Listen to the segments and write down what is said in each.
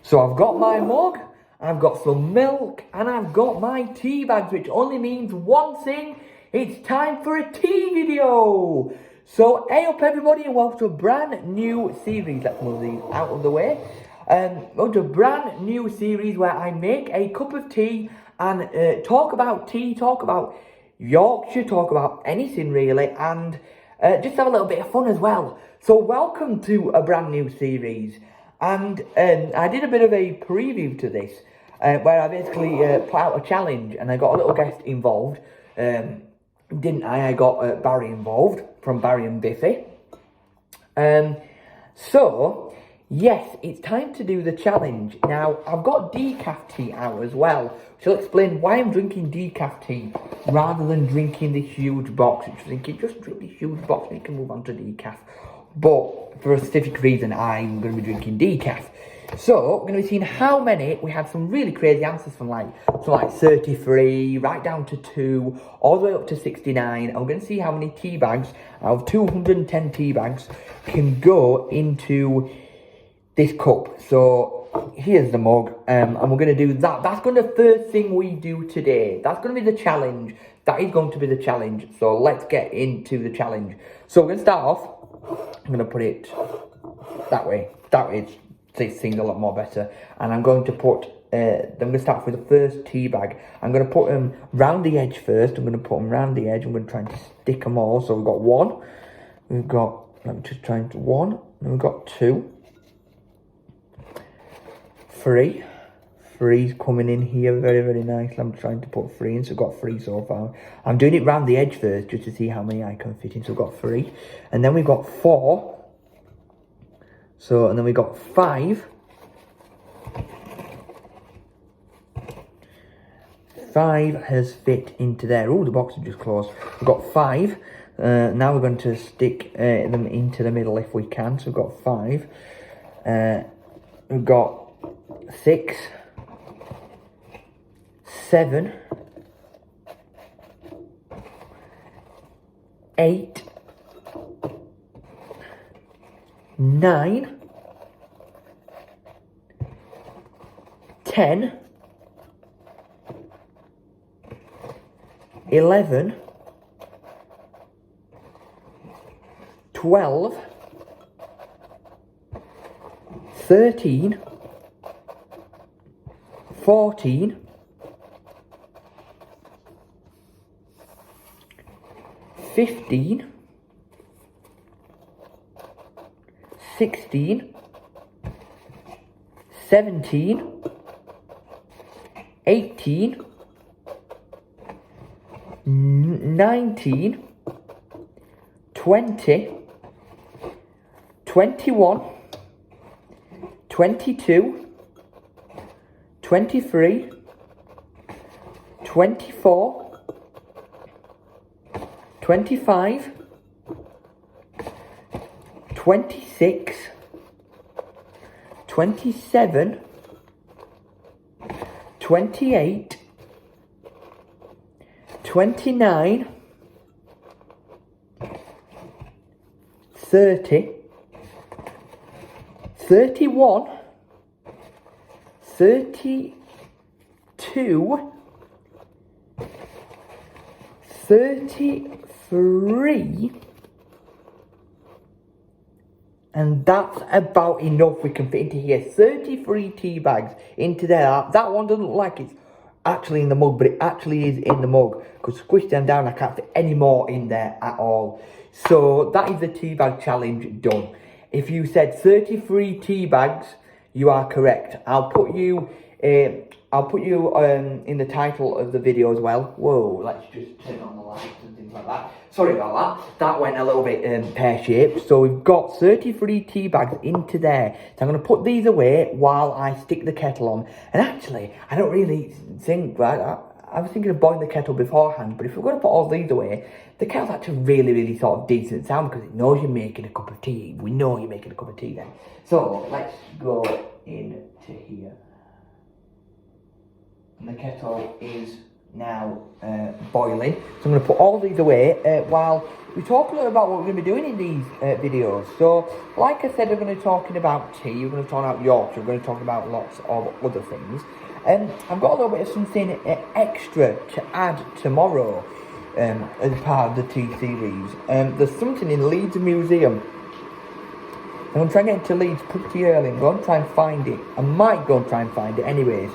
So I've got my mug, I've got some milk, and I've got my tea bags, which only means one thing: it's time for a tea video. So hey up everybody, and welcome to a brand new series. Let's move these out of the way. Welcome to a brand new series where I make a cup of tea and talk about tea, talk about Yorkshire, talk about anything really, and just have a little bit of fun as well. So welcome to a brand new series. And I did a bit of a preview to this, where I basically put out a challenge, and I got a little guest involved, didn't I? I got Barry involved, from Barry and Biffy. So, yes, it's time to do the challenge. Now, I've got decaf tea out as well, which will explain why I'm drinking decaf tea, rather than drinking the huge box, which I think you just drink the huge box and you can move on to decaf. But for a specific reason, I'm going to be drinking decaf. So, we're going to be seeing how many. We had some really crazy answers from like 33, right down to 2, all the way up to 69. And we're going to see how many tea bags, out of 210 tea bags, can go into this cup. So, here's the mug, and we're going to do that. That's going to be the first thing we do today. That's going to be the challenge. That is going to be the challenge. So, let's get into the challenge. So, we're going to start off. I'm going to put it that way. That way it seems a lot more better. And I'm going to put, I'm going to start with the first tea bag. I'm going to put them round the edge first. I'm going to put them round the edge. I'm going to try and stick them all. So we've got 1. We've got, I'm just trying to 1. And we've got 2. 3. 3's coming in here very, very nicely. I'm trying to put 3 in, so I've got 3 so far. I'm doing it round the edge first, just to see how many I can fit in. So we've got 3. And then we've got 4. So, and then we've got 5. 5 has fit into there. Oh, the box is just closed. We've got 5. Now we're going to stick them into the middle if we can. So we've got 5. We've got 6. 7, 8, 9, 10, 11, 12, 13, 14, 15, 16, 17, 18, 19, 20, 21, 22, 23, 24, 25, 26, 27, 28, 29, 30, 31, 32, 33, and that's about enough we can fit into here. 33 tea bags into there. That one doesn't look like it's actually in the mug, but it actually is in the mug, because squish them down, I can't fit any more in there at all. So that is the tea bag challenge done. If you said 33 tea bags, you are correct. I'll put you in the title of the video as well. Whoa, let's just turn on the lights and things like that. Sorry about that. That went a little bit pear-shaped. So we've got 33 tea bags into there. So I'm going to put these away while I stick the kettle on. And actually, I don't really think, right, I was thinking of boiling the kettle beforehand, but if we're going to put all these away, the kettle's actually really, really sort of decent sound, because it knows you're making a cup of tea. We know you're making a cup of tea then. So let's go into here. And the kettle is now boiling. So I'm going to put all these away while we talk a little about what we're going to be doing in these videos. So, like I said, we're going to be talking about tea, we're going to talk about Yorkshire, we're going to talk about lots of other things. I've got a little bit of something extra to add tomorrow as part of the tea series. There's something in Leeds Museum. And I'm trying to get into Leeds pretty early. I'm going to try and find it. I might go and try and find it anyways.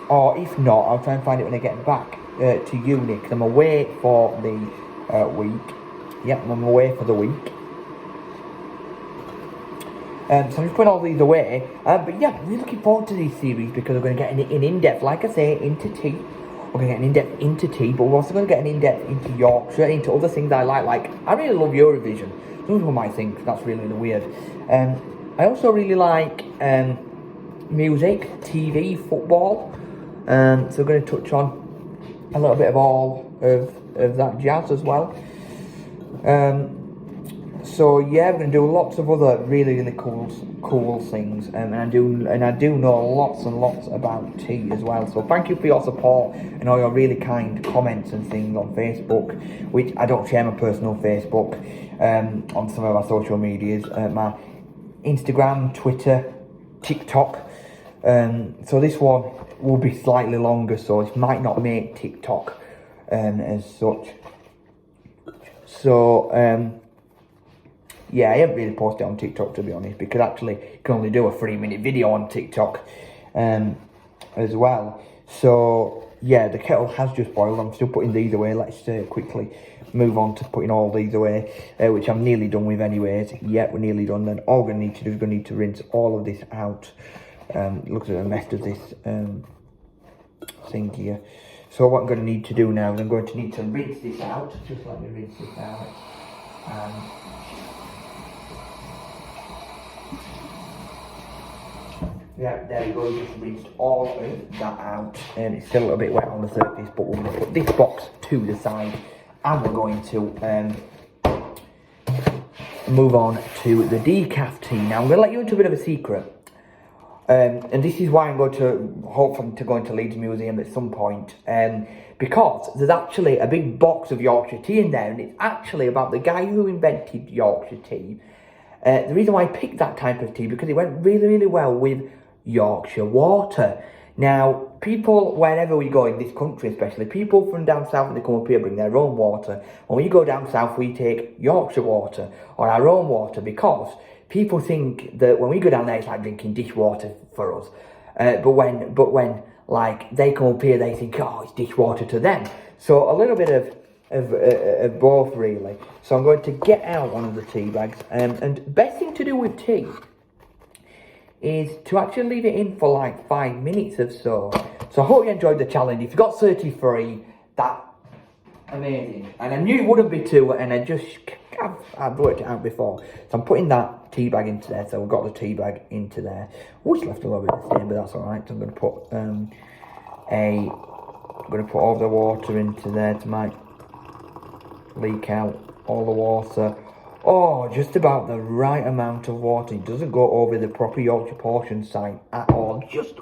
Or if not, I'll try and find it when I get back to uni. Because I'm away for the week. Yep, I'm away for the week. So I'm just putting all these away. But yeah, I'm really looking forward to this series because we're going to get an in-depth, like I say, into tea. We're going to get an in-depth into tea, but we're also going to get an in-depth into Yorkshire, into other things I like. Like, I really love Eurovision. Some people might think that's really, really weird. I also really like music, TV, football. So we're going to touch on a little bit of all of that jazz as well. So yeah, we're going to do lots of other really, really cool things. And I do know lots and lots about tea as well. So thank you for your support and all your really kind comments and things on Facebook, which I don't share my personal Facebook on some of our social medias, my Instagram, Twitter, TikTok. So this one will be slightly longer, so it might not make TikTok as such. So yeah, I haven't really posted on TikTok, to be honest, because actually you can only do a 3-minute video on TikTok as well. So yeah, the kettle has just boiled. I'm still putting these away. Let's quickly move on to putting all these away, which I'm nearly done with anyways. Yeah, we're nearly done. Then all we're going to need to do is going to need to rinse all of this out. Look at the mess of this thing here. So what I'm going to need to do now is I'm going to need to rinse this out. Just let me rinse this out. Yeah, there we go, just rinsed all of that out. It's still a little bit wet on the surface, but we're going to put this box to the side and we're going to move on to the decaf tea. Now, I'm going to let you into a bit of a secret. And this is why I'm going to, hopefully, to go into Leeds Museum at some point. Because there's actually a big box of Yorkshire tea in there, and it's actually about the guy who invented Yorkshire tea. The reason why I picked that type of tea, because it went really, really well with Yorkshire water. Now, people, wherever we go in this country especially, people from down south, they come up here, bring their own water. And when you go down south, we take Yorkshire water, or our own water, because people think that when we go down there, it's like drinking dishwater for us. But when like they come up here, they think, oh, it's dishwater to them. So a little bit of both, really. So I'm going to get out one of the tea bags. And best thing to do with tea is to actually leave it in for like 5 minutes or so. So I hope you enjoyed the challenge. If you got 33, that's amazing. And I knew it wouldn't be 2, and I've worked it out before. So I'm putting that tea bag into there. So we've got the tea bag into there. Oh, it's left a little bit of stain, but that's all right. So I'm going to put all the water into there to make leak out all the water. Oh, just about the right amount of water. It doesn't go over the proper Yorkshire portion size at all. Just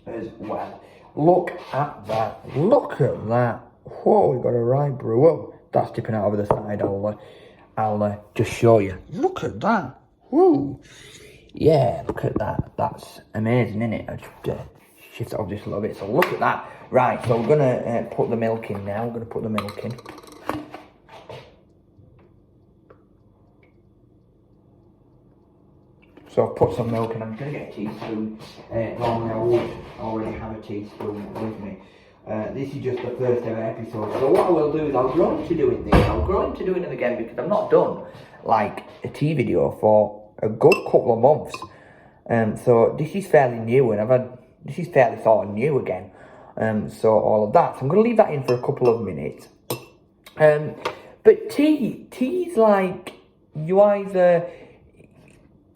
as well. Look at that. Look at that. Whoa, we've got a right brew. Whoa, that's tipping out over the side. I'll just show you. Look at that. Whoa. Yeah, look at that. That's amazing, isn't it? I just shift it up just a little bit. So look at that. Right, so we're going to put the milk in now. We're going to put the milk in. So I've put some milk in. I'm going to get a teaspoon. Normally I would already have a teaspoon with me. This is just the first ever episode. So what I will do is I'll grow into doing this. I'll grow into doing it again because I've not done like a tea video for a good couple of months. So this is fairly new, and this is fairly sort of new again. So all of that. So I'm going to leave that in for a couple of minutes. But tea's like,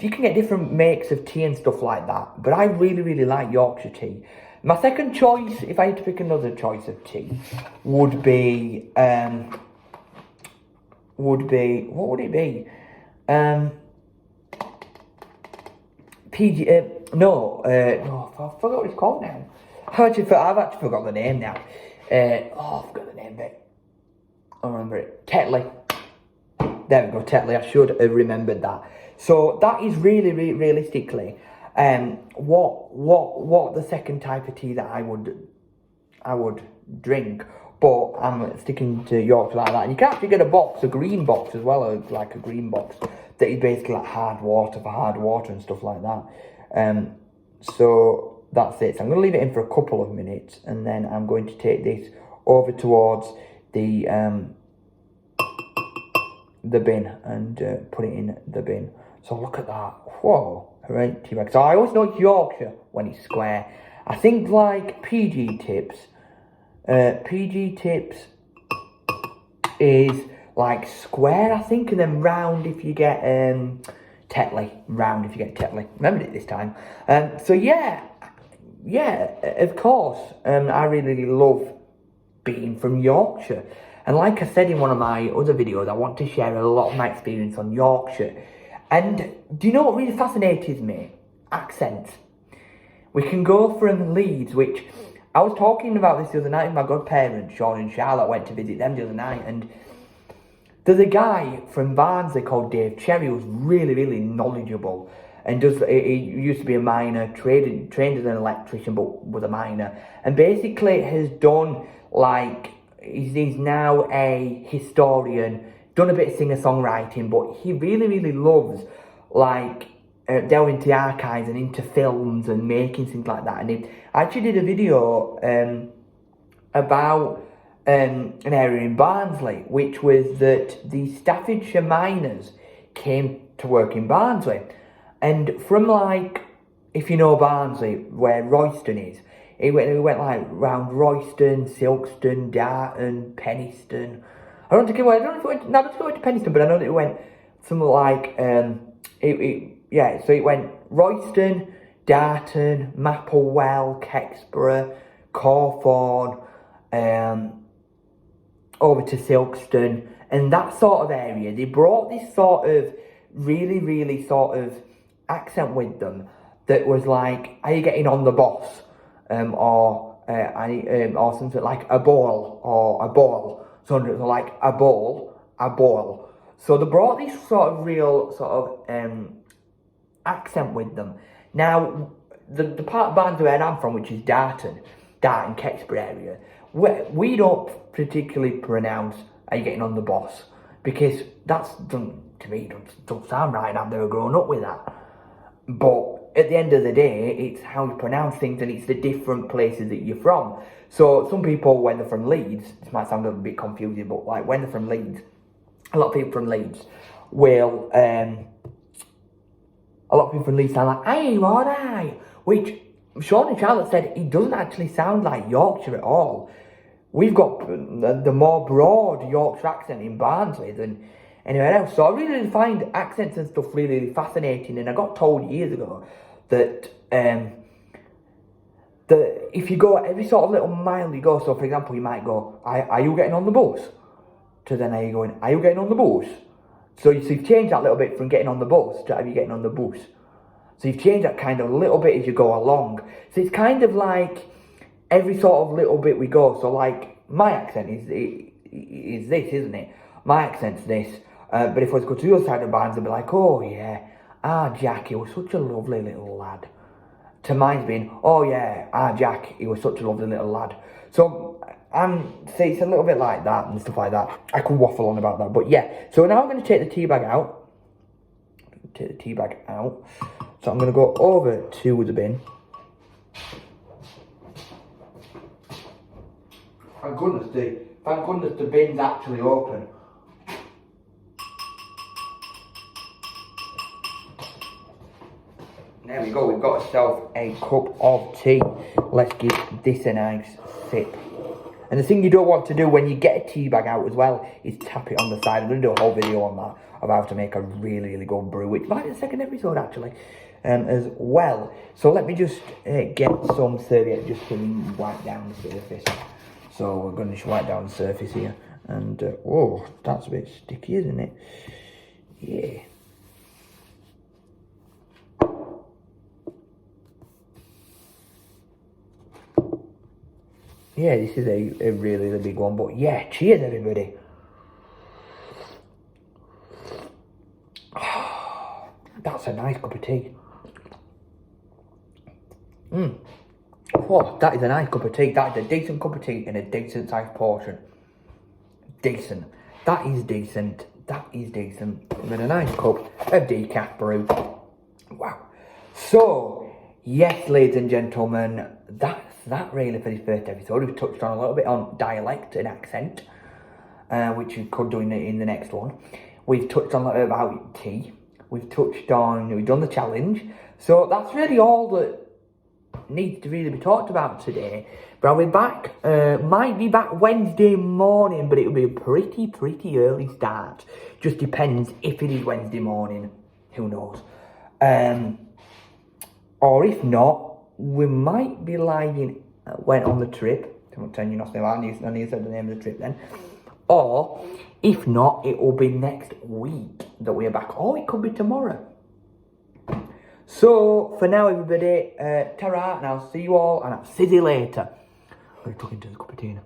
you can get different makes of tea and stuff like that. But I really, really like Yorkshire tea. My second choice, if I had to pick another choice of tea, would be, what would it be? no, I forgot what it's called now. I've actually forgot the name now. I forgot the name of it. I remember it. Tetley. There we go, Tetley. I should have remembered that. So that is really realistically, what the second type of tea that I would drink. But I'm sticking to Yorkshire like that. And you can actually get a green box as well, like a green box that is basically like hard water and stuff like that. So that's it. So I'm going to leave it in for a couple of minutes, and then I'm going to take this over towards the bin and put it in the bin. So look at that. Whoa. Right, teabag. So I always know it's Yorkshire when it's square. I think like PG Tips is like square, I think, and then round if you get Tetley. Round if you get Tetley. Remembered it this time. So yeah, of course. I really love being from Yorkshire. And like I said in one of my other videos, I want to share a lot of my experience on Yorkshire. And do you know what really fascinates me? Accents. We can go from Leeds, which I was talking about this the other night with my godparents, Sean and Charlotte. Went to visit them the other night, and there's a guy from Barnsley called Dave Cherry who's really knowledgeable, and he used to be a miner, trained as an electrician, but was a miner, and basically has done like he's now a historian, done a bit of singer-songwriting, but he really loves like delving into the archives and into films and making things like that. And he actually did a video about an area in Barnsley, which was that the Staffordshire miners came to work in Barnsley. And from like, if you know Barnsley, where Royston is, he went like round Royston, Silkstone, Darton, Penistone. I don't know if it went to Penistone, but I know that it went something like so it went Royston, Darton, Mapplewell, Kexborough, Cawthorne, over to Silkstone, and that sort of area. They brought this sort of really sort of accent with them that was like, are you getting on the boss? Or something like a ball or a ball. So like a ball. So they brought this sort of real sort of accent with them. Now, the part of Barnsley where I'm from, which is Darton, Kexborough area, we don't particularly pronounce, are you getting on the boss? Because that's, to me, don't sound right, and I've never grown up with that. But at the end of the day, it's how you pronounce things, and it's the different places that you're from. So some people, when they're from Leeds, this might sound a little bit confusing, but like when they're from Leeds, a lot of people from Leeds will, sound like, "Hey, alright," which Sean and Charlotte said it doesn't actually sound like Yorkshire at all. We've got the more broad Yorkshire accent in Barnsley than anywhere else. So I really find accents and stuff really fascinating. And I got told years ago that if you go every sort of little mile you go, so for example, you might go, are you getting on the bus? To then are you getting on the bus? So you've changed that little bit from getting on the bus to are you getting on the bus? So you've changed that kind of a little bit as you go along. So it's kind of like every sort of little bit we go. So like my accent is this, isn't it? My accent's this. But if I was to go to the other side of the barns, I'd be like, oh yeah, Jack, he was such a lovely little lad. To mine's being, oh yeah, Jack, he was such a lovely little lad. So see, it's a little bit like that and stuff like that. I could waffle on about that, but yeah. So now I'm going to take the tea bag out. So I'm going to go over to the bin. Thank goodness the bin's actually open. There we go, we've got ourselves a cup of tea. Let's give this a nice sip. And the thing you don't want to do when you get a tea bag out as well is tap it on the side. I'm going to do a whole video on that, of how to make a really good brew, which might be the second episode actually, as well. So let me just get some serviette just to wipe down the surface. So we're going to just wipe down the surface here. And, whoa, that's a bit sticky, isn't it? Yeah. Yeah, this is a really big one. But yeah, cheers everybody. That's a nice cup of tea. Oh, that is a nice cup of tea. That is a decent cup of tea in a decent sized portion. Decent. That is decent. That is decent. With a nice cup of decaf brew. Wow. So, yes, ladies and gentlemen, that's that really for this first episode. We've touched on a little bit on dialect and accent, which we could do in the next one. We've touched on a little about tea. We've done the challenge. So that's really all that needs to really be talked about today. But I'll be back, might be back Wednesday morning, but it'll be a pretty early start. Just depends if it is Wednesday morning, who knows. Or if not, we might be went on the trip. I won't tell you nothing about it, I need to say the name of the trip then. Or, if not, it will be next week that we're back. Or it could be tomorrow. So, for now, everybody, ta-ra, and I'll see you all, and I'll see you later. I'm going to tuck into the cup of tea now.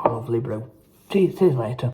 Lovely brew. See you later.